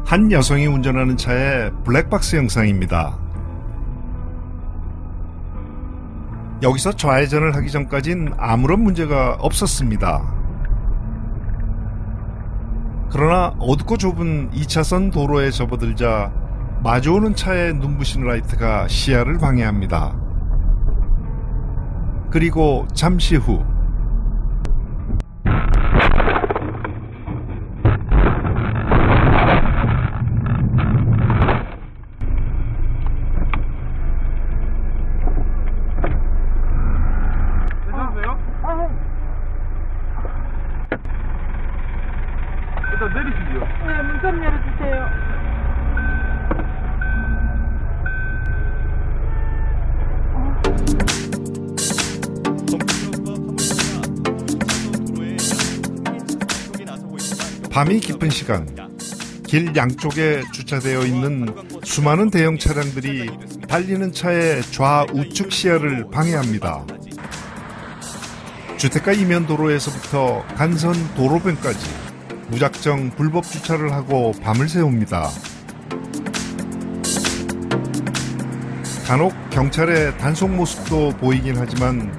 한 여성이 운전하는 차의 블랙박스 영상입니다. 여기서 좌회전을 하기 전까진 아무런 문제가 없었습니다. 그러나 어둡고 좁은 2차선 도로에 접어들자 마주오는 차의 눈부신 라이트가 시야를 방해합니다. 그리고 잠시 후 일단 내리시죠. 네, 문 좀 열어주세요. 밤이 깊은 시간, 길 양쪽에 주차되어 있는 수많은 대형 차량들이 달리는 차의 좌우측 시야를 방해합니다. 주택가 이면 도로에서부터 간선 도로변까지 무작정 불법 주차를 하고 밤을 새웁니다. 간혹 경찰의 단속 모습도 보이긴 하지만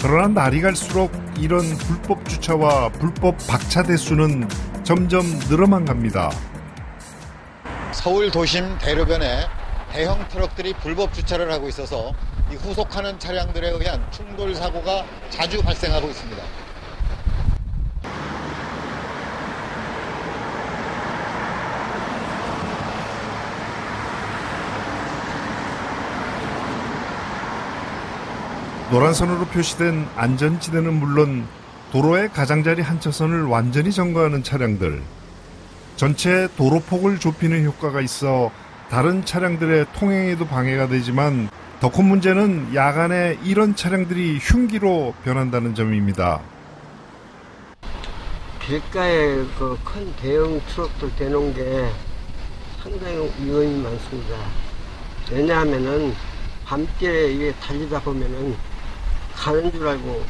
그러나 날이 갈수록 이런 불법 주차와 불법 박차 대수는 점점 늘어만 갑니다. 서울 도심 대로변에 대형 트럭들이 불법 주차를 하고 있어서 이 후속하는 차량들에 의한 충돌 사고가 자주 발생하고 있습니다. 노란선으로 표시된 안전지대는 물론 도로의 가장자리 한 차선을 완전히 점거하는 차량들, 전체 도로폭을 좁히는 효과가 있어 다른 차량들의 통행에도 방해가 되지만 더 큰 문제는 야간에 이런 차량들이 흉기로 변한다는 점입니다. 길가에 그 큰 대형 트럭들 대놓은 게 상당히 위험이 많습니다. 왜냐하면은 밤길에 이게 달리다 보면은 가는 줄 알고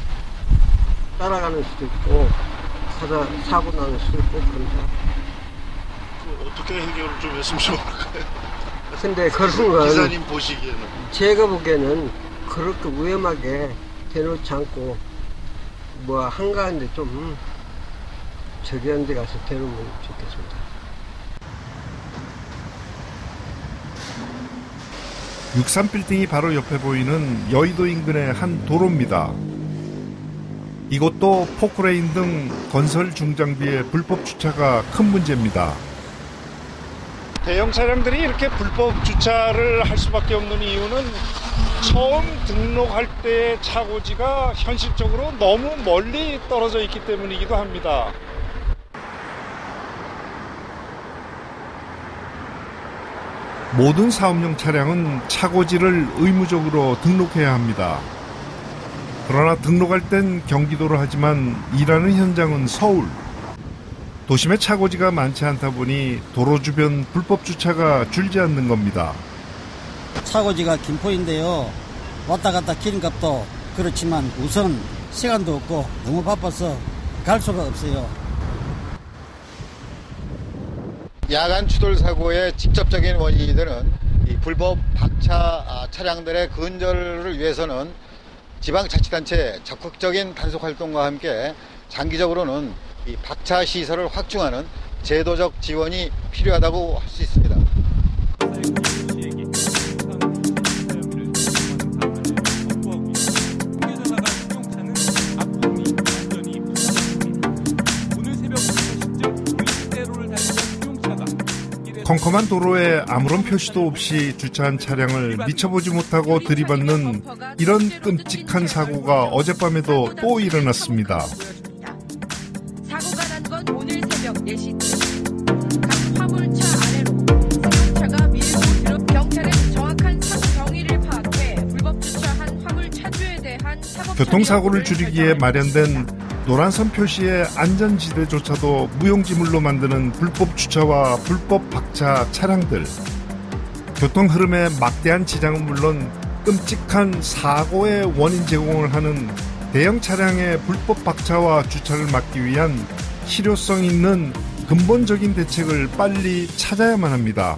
따라가는 수도 있고 하다 사고 나는 수도 있고 그런다. 어떻게 해결을 좀 했으면 좋을까요? 근데 그런 건 기사님 보시기에는 제가 보기에는 그렇게 위험하게 대놓지 않고 뭐 한가한데 좀 저기 한 데 가서 대놓으면 좋겠습니다. 63빌딩이 바로 옆에 보이는 여의도 인근의 한 도로입니다. 이곳도 포크레인 등 건설 중장비의 불법 주차가 큰 문제입니다. 대형 차량들이 이렇게 불법 주차를 할 수밖에 없는 이유는 처음 등록할 때의 차고지가 현실적으로 너무 멀리 떨어져 있기 때문이기도 합니다. 모든 사업용 차량은 차고지를 의무적으로 등록해야 합니다. 그러나 등록할 땐 경기도로 하지만 일하는 현장은 서울. 도심에 차고지가 많지 않다 보니 도로 주변 불법 주차가 줄지 않는 겁니다. 차고지가 김포인데요. 왔다 갔다 기름값도 그렇지만 우선 시간도 없고 너무 바빠서 갈 수가 없어요. 야간 추돌 사고의 직접적인 원인이 되는 이 불법 박차 차량들의 근절을 위해서는 지방자치단체의 적극적인 단속 활동과 함께 장기적으로는 이 박차 시설을 확충하는 제도적 지원이 필요하다고 할 수 있습니다. 컴컴한 도로에 아무런 표시도 없이 주차한 차량을 미쳐보지 못하고 들이받는 이런 끔찍한 사고가 어젯밤에도 또 일어났습니다. 사고가 난 건 오늘 새벽 4시쯤 각 화물차 아래로 승용차가 밀고 들어 경찰은 정확한 사고 경위를 파악해 불법 주차한 화물 차주에 대한 사법 교통사고를 줄이기에 마련된 노란선 표시의 안전지대조차도 무용지물로 만드는 불법 주차와 불법 박차 차량들. 교통 흐름에 막대한 지장은 물론 끔찍한 사고의 원인 제공을 하는 대형 차량의 불법 박차와 주차를 막기 위한 실효성 있는 근본적인 대책을 빨리 찾아야만 합니다.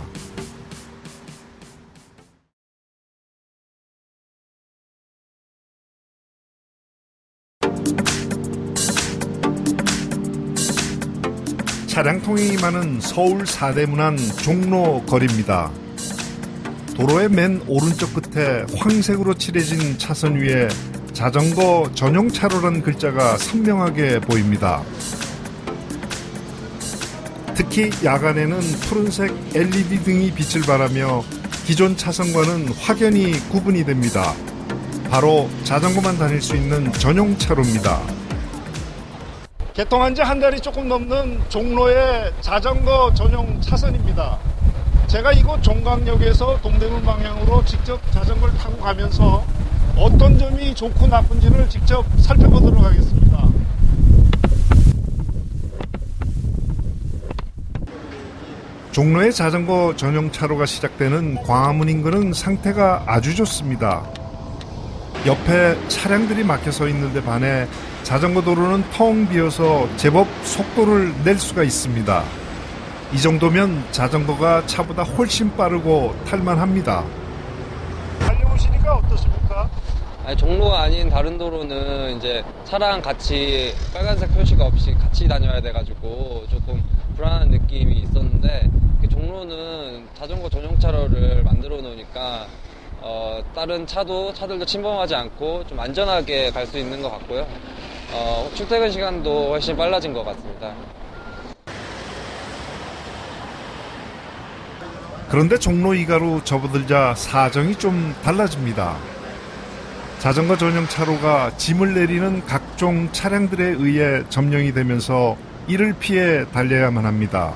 차량 통행이 많은 서울 사대문안 종로 거리입니다. 도로의 맨 오른쪽 끝에 황색으로 칠해진 차선 위에 자전거 전용 차로라는 글자가 선명하게 보입니다. 특히 야간에는 푸른색 LED 등이 빛을 발하며 기존 차선과는 확연히 구분이 됩니다. 바로 자전거만 다닐 수 있는 전용 차로입니다. 개통한 지 한 달이 조금 넘는 종로의 자전거 전용 차선입니다. 제가 이곳 종강역에서 동대문 방향으로 직접 자전거를 타고 가면서 어떤 점이 좋고 나쁜지를 직접 살펴보도록 하겠습니다. 종로의 자전거 전용 차로가 시작되는 광화문 인근은 상태가 아주 좋습니다. 옆에 차량들이 막혀 서 있는데 반해 자전거 도로는 텅 비어서 제법 속도를 낼 수가 있습니다. 이 정도면 자전거가 차보다 훨씬 빠르고 탈만합니다. 달려보시니까 어떻습니까? 아니, 종로가 아닌 다른 도로는 이제 차랑 같이 빨간색 표시가 없이 같이 다녀야 돼가지고 조금 불안한 느낌이 있었는데 종로는 자전거 전용 차로를 만들어 놓으니까 다른 차들도 침범하지 않고 좀 안전하게 갈 수 있는 것 같고요. 출퇴근 시간도 훨씬 빨라진 것 같습니다. 그런데 종로 이가로 접어들자 사정이 좀 달라집니다. 자전거 전용 차로가 짐을 내리는 각종 차량들에 의해 점령이 되면서 이를 피해 달려야만 합니다.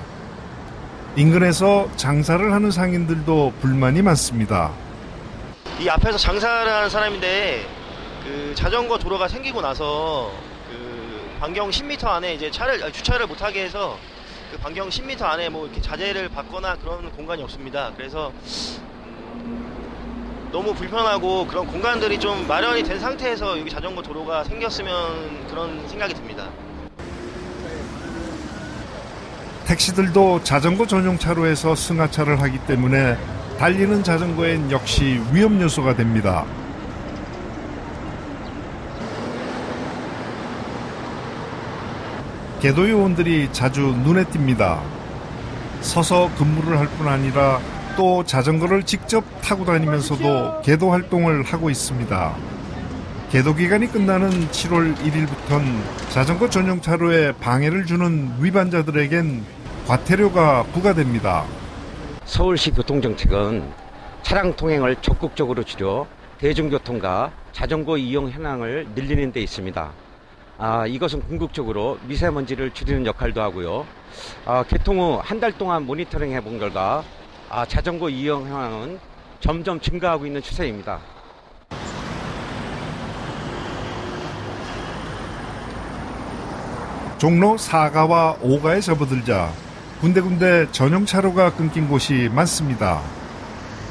인근에서 장사를 하는 상인들도 불만이 많습니다. 이 앞에서 장사를 하는 사람인데 그 자전거 도로가 생기고 나서 그 반경 10m 안에 이제 주차를 못하게 해서 그 반경 10m 안에 뭐 이렇게 자재를 받거나 그런 공간이 없습니다. 그래서 너무 불편하고 그런 공간들이 좀 마련이 된 상태에서 여기 자전거 도로가 생겼으면 그런 생각이 듭니다. 택시들도 자전거 전용 차로에서 승하차를 하기 때문에 달리는 자전거엔 역시 위험 요소가 됩니다. 개도 요원들이 자주 눈에 띕니다. 서서 근무를 할 뿐 아니라 또 자전거를 직접 타고 다니면서도 개도 활동을 하고 있습니다. 개도 기간이 끝나는 7월 1일부터는 자전거 전용 차로에 방해를 주는 위반자들에겐 과태료가 부과됩니다. 서울시 교통정책은 차량 통행을 적극적으로 줄여 대중교통과 자전거 이용 현황을 늘리는 데 있습니다. 이것은 궁극적으로 미세먼지를 줄이는 역할도 하고요. 개통 후 한 달 동안 모니터링 해본 결과 자전거 이용 현황은 점점 증가하고 있는 추세입니다. 종로 4가와 5가에 접어들자 군데군데 전용 차로가 끊긴 곳이 많습니다.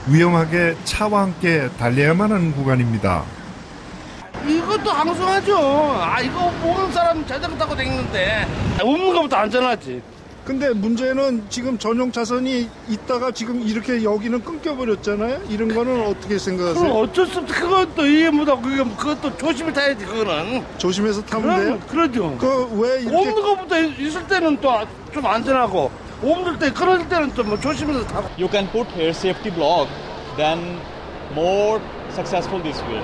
위험하게 차와 함께 달려야만 하는 구간입니다. 이것도 항상하죠. 이거 모르는 사람 자전거 타고 다니는데 없는 것부터 안전하지. 근데 문제는 지금 전용 차선이 있다가 지금 이렇게 여기는 끊겨버렸잖아요. 이런 거는 어떻게 생각하세요? 그럼 어쩔 수 없어. 그것도 이해 못하고 그것도 조심히 타야지. 그거는 조심해서 타면 돼요? 그러죠. 왜 이렇게 없는 것부터 있을 때는 또 좀 안전하고 없을 때 그럴 때는 좀 뭐 조심해서 타고. You can put here safety block, then more successful this way.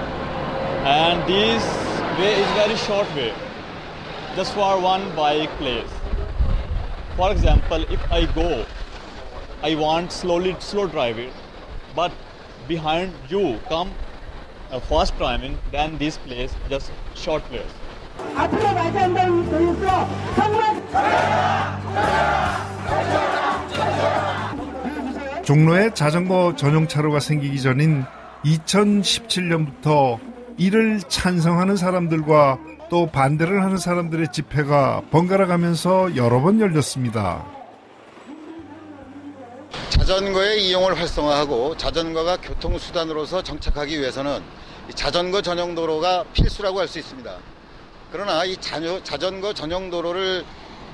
And this way is very short way, just for one bike place. For example, if I go I want slow drive it. But behind you come fast driving, then this place just short place. 앞으로 가지 않는 교육도 정말 종로에 자전거 전용 차로가 생기기 전인 2017년부터 이를 찬성하는 사람들과 또 반대를 하는 사람들의 집회가 번갈아 가면서 여러 번 열렸습니다. 자전거의 이용을 활성화하고 자전거가 교통수단으로서 정착하기 위해서는 자전거 전용 도로가 필수라고 할 수 있습니다. 그러나 이 자전거 전용 도로를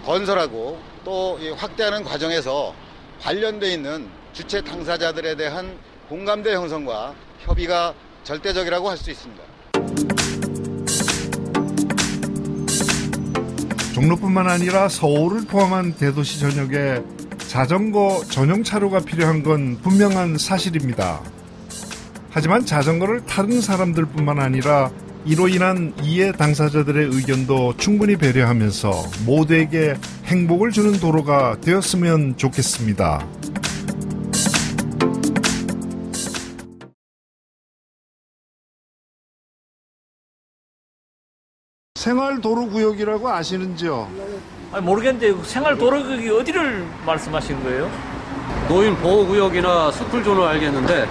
건설하고 또 확대하는 과정에서 관련돼 있는 주체 당사자들에 대한 공감대 형성과 협의가 절대적이라고 할 수 있습니다. 종로뿐만 아니라 서울을 포함한 대도시 전역에 자전거 전용 차로가 필요한 건 분명한 사실입니다. 하지만 자전거를 타는 사람들뿐만 아니라 이로 인한 이해 당사자들의 의견도 충분히 배려하면서 모두에게 행복을 주는 도로가 되었으면 좋겠습니다. 생활도로구역이라고 아시는지요? 아니, 모르겠는데 생활도로구역이 어디를 말씀하시는 거예요? 노인보호구역이나 스쿨존을 알겠는데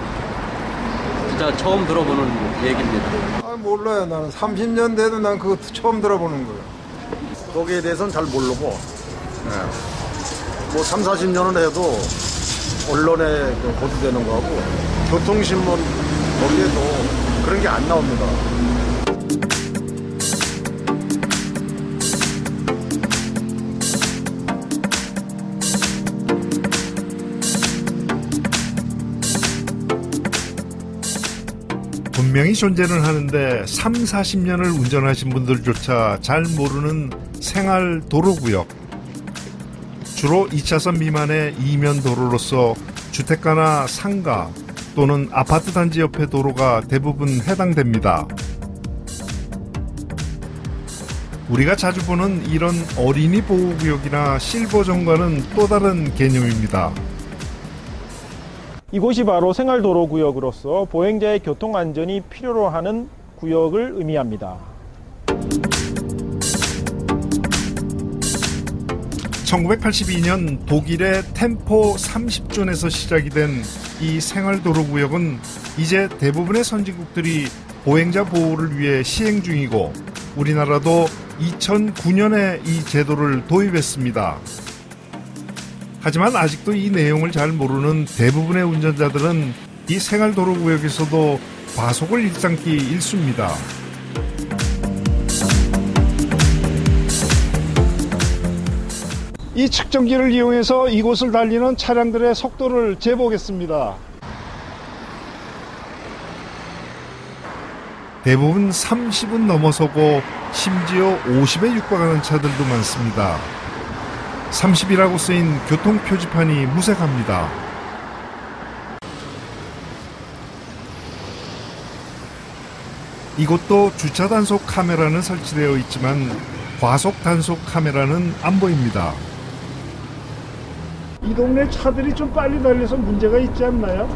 진짜 처음 들어보는 얘기입니다. 몰라요. 나는 30년 돼도 난 그거 처음 들어보는 거예요. 거기에 대해서는 잘 모르고 뭐 3, 40년을 해도 언론에 보도되는 거하고 교통신문 거기에도 그런 게 안 나옵니다. 분명히 존재는 하는데 3, 40년을 운전하신 분들조차 잘 모르는 생활도로구역. 주로 2차선 미만의 이면 도로로서 주택가나 상가 또는 아파트 단지 옆의 도로가 대부분 해당됩니다. 우리가 자주 보는 이런 어린이 보호구역이나 실버존과는 또 다른 개념입니다. 이곳이 바로 생활도로구역으로서 보행자의 교통안전이 필요로 하는 구역을 의미합니다. 1982년 독일의 템포 30존에서 시작이 된 이 생활도로구역은 이제 대부분의 선진국들이 보행자 보호를 위해 시행 중이고 우리나라도 2009년에 이 제도를 도입했습니다. 하지만 아직도 이 내용을 잘 모르는 대부분의 운전자들은 이 생활도로구역에서도 과속을 일삼기 일쑤입니다. 이 측정기를 이용해서 이곳을 달리는 차량들의 속도를 재보겠습니다. 대부분 30은 넘어서고 심지어 50에 육박하는 차들도 많습니다. 30이라고 쓰인 교통표지판이 무색합니다. 이곳도 주차 단속 카메라는 설치되어 있지만 과속 단속 카메라는 안 보입니다. 이 동네 차들이 좀 빨리 달려서 문제가 있지 않나요?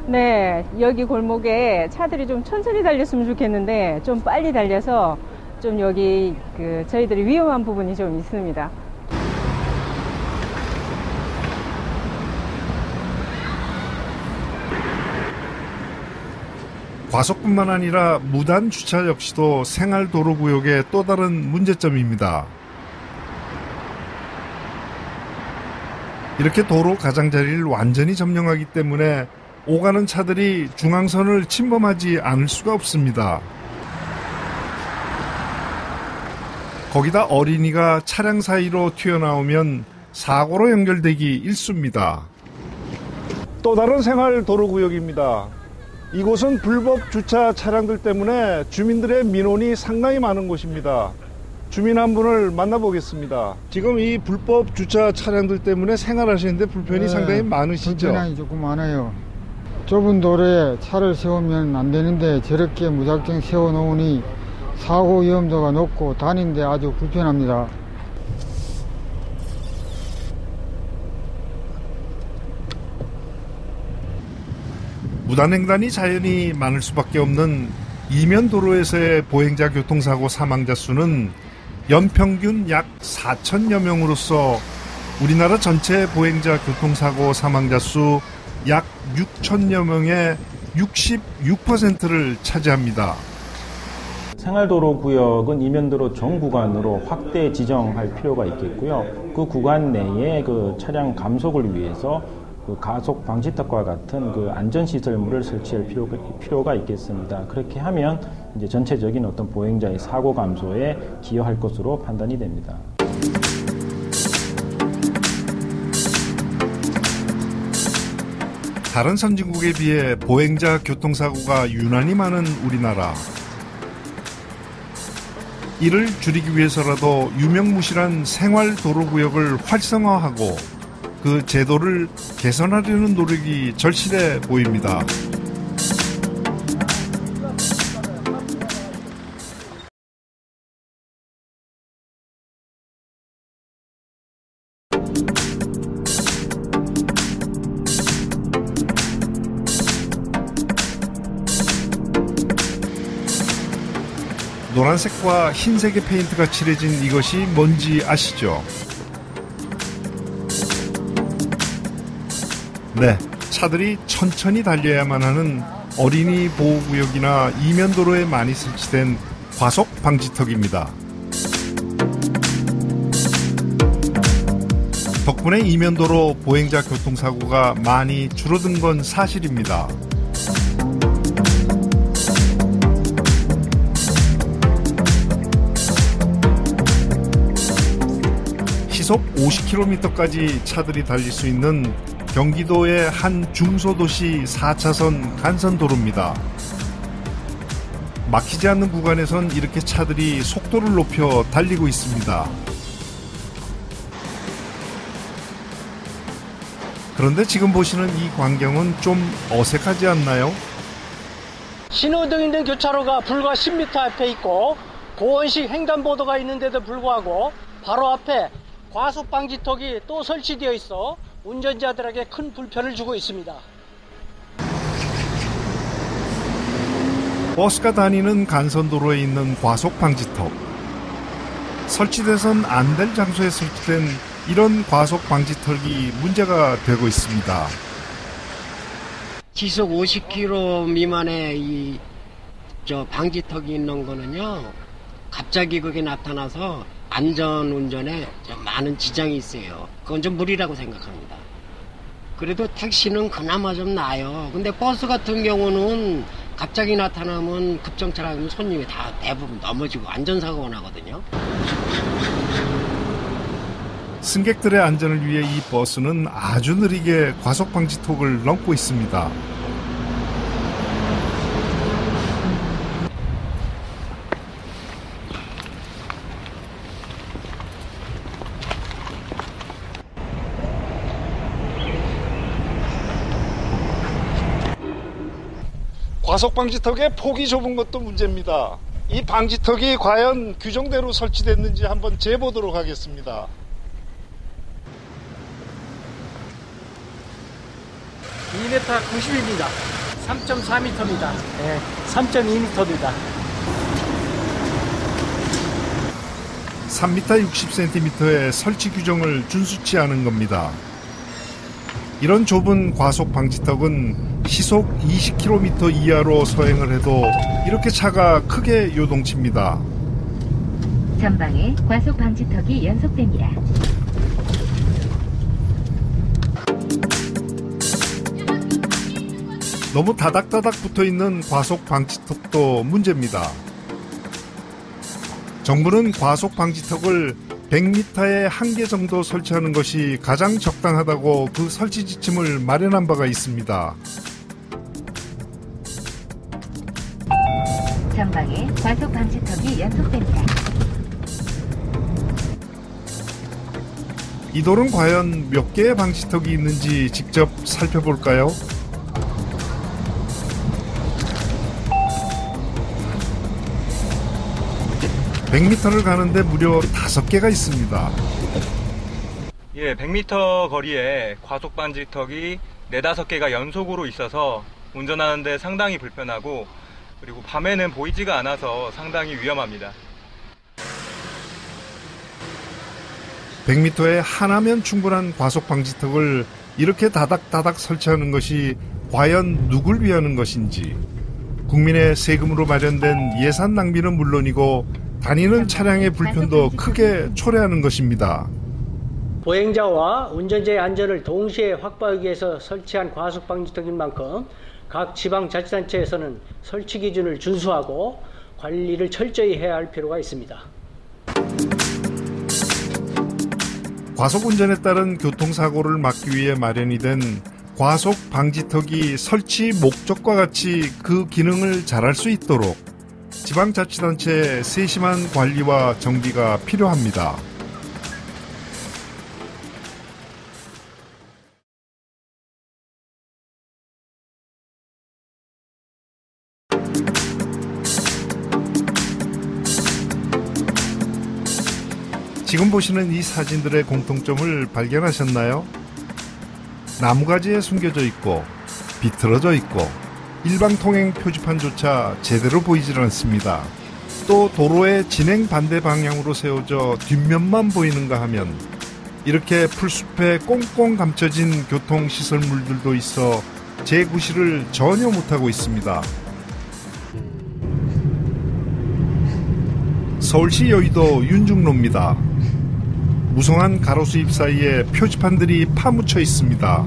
네, 여기 골목에 차들이 좀 천천히 달렸으면 좋겠는데 좀 빨리 달려서 좀 여기 저희들이 위험한 부분이 좀 있습니다. 과속뿐만 아니라 무단 주차 역시도 생활도로구역의 또 다른 문제점입니다. 이렇게 도로 가장자리를 완전히 점령하기 때문에 오가는 차들이 중앙선을 침범하지 않을 수가 없습니다. 거기다 어린이가 차량 사이로 튀어나오면 사고로 연결되기 일쑤입니다. 또 다른 생활도로구역입니다. 이곳은 불법 주차 차량들 때문에 주민들의 민원이 상당히 많은 곳입니다. 주민 한 분을 만나보겠습니다. 지금 이 불법 주차 차량들 때문에 생활하시는데 불편이 상당히 많으시죠? 불편이 조금 많아요. 좁은 도로에 차를 세우면 안 되는데 저렇게 무작정 세워놓으니 사고 위험도가 높고 다니는데 아주 불편합니다. 무단횡단이 자연히 많을 수밖에 없는 이면도로에서의 보행자 교통사고 사망자 수는 연평균 약 4천여 명으로서 우리나라 전체 보행자 교통사고 사망자 수 약 6천여 명의 66%를 차지합니다. 생활도로 구역은 이면도로 전 구간으로 확대 지정할 필요가 있겠고요. 그 구간 내에 그 차량 감속을 위해서 그 가속 방지턱과 같은 그 안전시설물을 설치할 필요가 있겠습니다. 그렇게 하면 이제 전체적인 어떤 보행자의 사고 감소에 기여할 것으로 판단이 됩니다. 다른 선진국에 비해 보행자 교통사고가 유난히 많은 우리나라. 이를 줄이기 위해서라도 유명무실한 생활도로구역을 활성화하고 그 제도를 개선하려는 노력이 절실해 보입니다. 노란색과 흰색의 페인트가 칠해진 이것이 뭔지 아시죠? 네, 차들이 천천히 달려야만 하는 어린이 보호구역이나 이면도로에 많이 설치된 과속 방지턱입니다. 덕분에 이면도로 보행자 교통사고가 많이 줄어든 건 사실입니다. 시속 50km까지 차들이 달릴 수 있는 경기도의 한 중소도시 4차선 간선도로입니다. 막히지 않는 구간에선 이렇게 차들이 속도를 높여 달리고 있습니다. 그런데 지금 보시는 이 광경은 좀 어색하지 않나요? 신호등 있는 교차로가 불과 10m 앞에 있고 보온식 횡단보도가 있는데도 불구하고 바로 앞에 과속방지턱이 또 설치되어 있어 운전자들에게 큰 불편을 주고 있습니다. 버스가 다니는 간선도로에 있는 과속방지턱. 설치돼선 안 될 장소에 설치된 이런 과속방지턱이 문제가 되고 있습니다. 시속 50km 미만의 방지턱이 있는 거는요, 갑자기 그게 나타나서 안전운전에 많은 지장이 있어요. 그건 좀 무리라고 생각합니다. 그래도 택시는 그나마 좀 나아요. 근데 버스 같은 경우는 갑자기 나타나면 급정차라면 손님이 다 대부분 넘어지고 안전사고가 나거든요. 승객들의 안전을 위해 이 버스는 아주 느리게 과속방지턱을 넘고 있습니다. 과속방지턱의 폭이 좁은 것도 문제입니다. 이 방지턱이 과연 규정대로 설치됐는지 한번 재보도록 하겠습니다. (2m 90입니다) 3.4m입니다. 네, 3.2m입니다. 3m 60cm의 설치 규정을 준수치 않은 겁니다. 이런 좁은 과속 방지턱은 시속 20km 이하로 서행을 해도 이렇게 차가 크게 요동칩니다. 전방에 과속 방지턱이 연속됩니다. 너무 다닥다닥 붙어있는 과속 방지턱도 문제입니다. 정부는 과속 방지턱을 100m에 1개 정도 설치하는 것이 가장 적당하다고 그 설치 지침을 마련한 바가 있습니다. 전방에 과속 방지턱이 연속됩니다. 이 도로는 과연 몇 개의 방지턱이 있는지 직접 살펴볼까요? (100m를) 가는데 무려 5개가 있습니다. 예, 100m 거리에 과속 방지턱이 4-5개가 연속으로 있어서 운전하는데 상당히 불편하고 그리고 밤에는 보이지가 않아서 상당히 위험합니다. 100m에 하나면 충분한 과속 방지턱을 이렇게 다닥다닥 설치하는 것이 과연 누굴 위하는 것인지, 국민의 세금으로 마련된 예산 낭비는 물론이고 다니는 차량의 불편도 크게 초래하는 것입니다. 보행자와 운전자의 안전을 동시에 확보하기 위해서 설치한 과속 방지턱인 만큼 각 지방자치단체에서는 설치 기준을 준수하고 관리를 철저히 해야 할 필요가 있습니다. 과속 운전에 따른 교통사고를 막기 위해 마련이 된 과속 방지턱이 설치 목적과 같이 그 기능을 잘할 수 있도록 지방자치단체의 세심한 관리와 정비가 필요합니다. 지금 보시는 이 사진들의 공통점을 발견하셨나요? 나무가지에 숨겨져 있고 비틀어져 있고 일방통행 표지판조차 제대로 보이질 않습니다. 또 도로의 진행 반대 방향으로 세워져 뒷면만 보이는가 하면 이렇게 풀숲에 꽁꽁 감춰진 교통시설물들도 있어 재구시를 전혀 못하고 있습니다. 서울시 여의도 윤중로입니다. 무성한 가로수 잎 사이에 표지판들이 파묻혀 있습니다.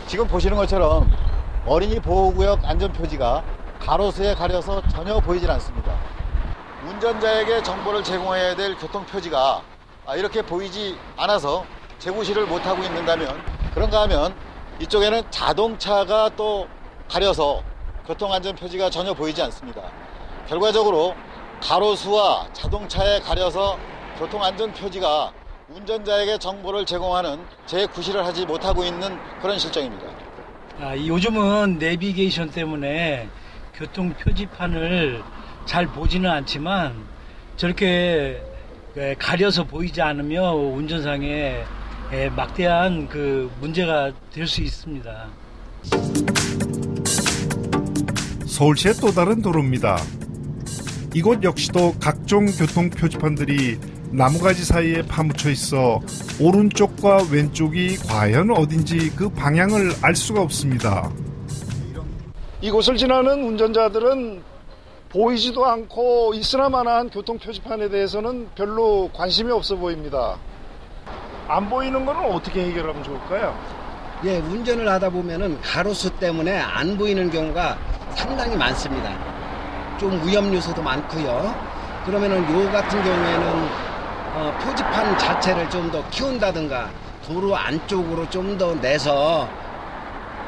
지금 보시는 것처럼 어린이 보호구역 안전표지가 가로수에 가려서 전혀 보이질 않습니다. 운전자에게 정보를 제공해야 될 교통표지가 이렇게 보이지 않아서 재구시를 못하고 있는다면, 그런가 하면 이쪽에는 자동차가 또 가려서 교통안전표지가 전혀 보이지 않습니다. 결과적으로 가로수와 자동차에 가려서 교통안전표지가 운전자에게 정보를 제공하는 재구시를 하지 못하고 있는 그런 실정입니다. 요즘은 내비게이션 때문에 교통 표지판을 잘 보지는 않지만 저렇게 가려서 보이지 않으면 운전상에 막대한 그 문제가 될 수 있습니다. 서울시의 또 다른 도로입니다. 이곳 역시도 각종 교통 표지판들이 나무가지 사이에 파묻혀 있어 오른쪽과 왼쪽이 과연 어딘지 그 방향을 알 수가 없습니다. 이곳을 지나는 운전자들은 보이지도 않고 있으나마나한 교통 표지판에 대해서는 별로 관심이 없어 보입니다. 안 보이는 거는 어떻게 해결하면 좋을까요? 예, 운전을 하다 보면은 가로수 때문에 안 보이는 경우가 상당히 많습니다. 좀 위험 요소도 많고요. 그러면은 요 같은 경우에는 표지판 자체를 좀 더 키운다든가 도로 안쪽으로 좀 더 내서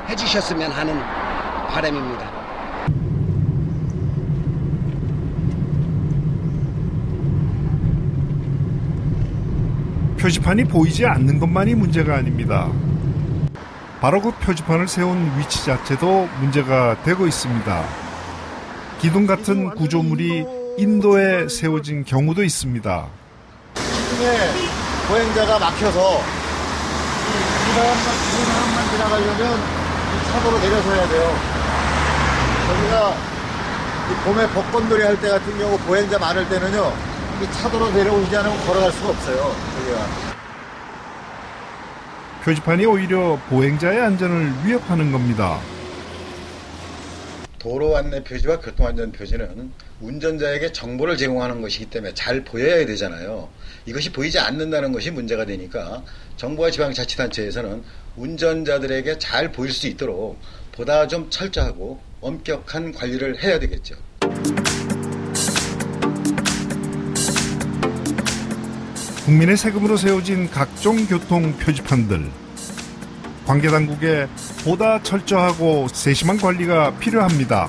해주셨으면 하는 바람입니다. 표지판이 보이지 않는 것만이 문제가 아닙니다. 바로 그 표지판을 세운 위치 자체도 문제가 되고 있습니다. 기둥 같은 구조물이 인도에 세워진 경우도 있습니다. 시중에 보행자가 막혀서 이 사람만 지나가려면 이 차도로 내려서 해야 돼요. 저희가 봄에 벚꽃놀이 할 때 같은 경우 보행자 많을 때는요, 이 차도로 내려오지 않으면 걸어갈 수가 없어요. 저희가. 표지판이 오히려 보행자의 안전을 위협하는 겁니다. 도로 안내 표지와 교통안전 표지는 운전자에게 정보를 제공하는 것이기 때문에 잘 보여야 되잖아요. 이것이 보이지 않는다는 것이 문제가 되니까 정부와 지방자치단체에서는 운전자들에게 잘 보일 수 있도록 보다 좀 철저하고 엄격한 관리를 해야 되겠죠. 국민의 세금으로 세워진 각종 교통 표지판들. 관계당국의 보다 철저하고 세심한 관리가 필요합니다.